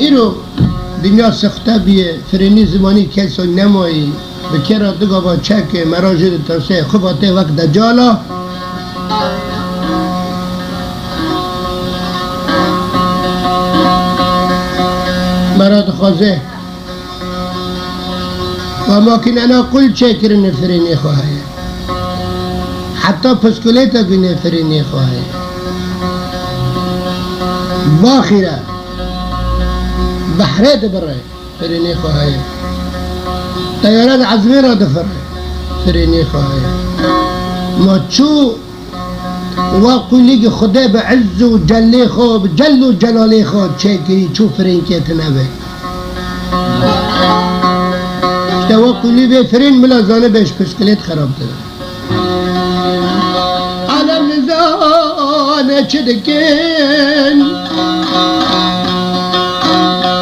ایرو دنیا سخته بیه فرینی زمانی کسو نمایی بکره دگا با چک مراجع ترسه خباته وقت دجالا مراد خوازه و ماکن انا قل چکرن فرینی خواهی حتی پسکولیتا گونه فرینی خواهی باخره بحره دبره فرینی خواهی طیارات عزمی را دفره فرینی خواهی ما چو واقعی خدا به عز و جلی خوب جل و جلالی خوب چکری چو فرین کت نبه اشتا واقعی به فرین ملازانه بهش پسکلیت خراب داره علم نزانه چه دکن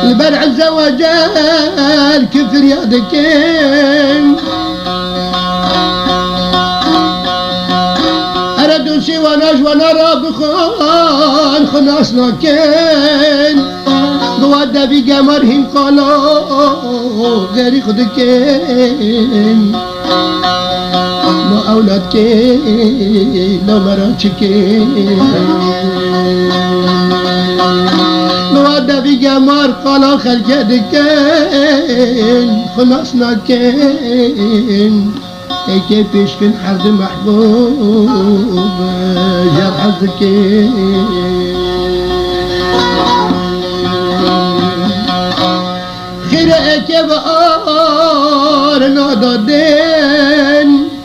البر عز وجل كفر يدكن أردوا سوى نجوى بخان خناصنا كن بودا بقمرهم قالوا غيري خدكن ما أولاد كن لا مرات كن نوادا بقمر قالا خلق دكين خلصنا كين كيف يشفي الحرد محبوب جرح الذكين خير كبار نادى الدين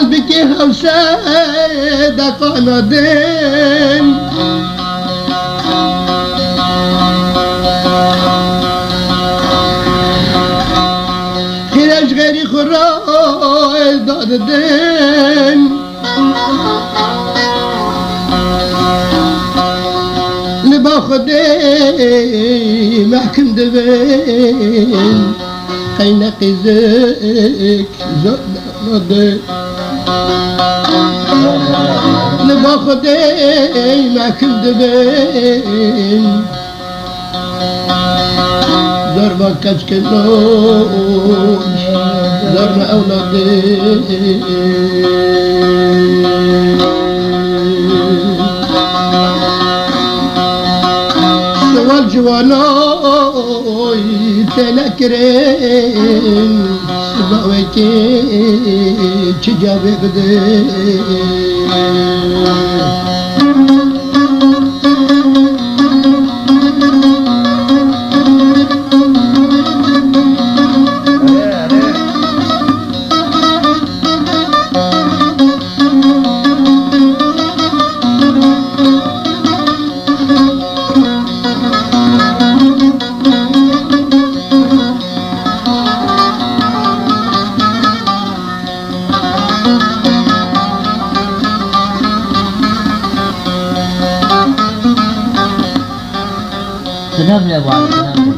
قلبك هوسادة قنادين خيرش غيري خراي دادين لباخدي محكم دبين قينقي زيك زود لباخدي محكم دبين ضربة كشكلوش ضربة أولادي سوال جوانوي تنكرين سباويكي تجابي بدين تنام يا ابو علي تنام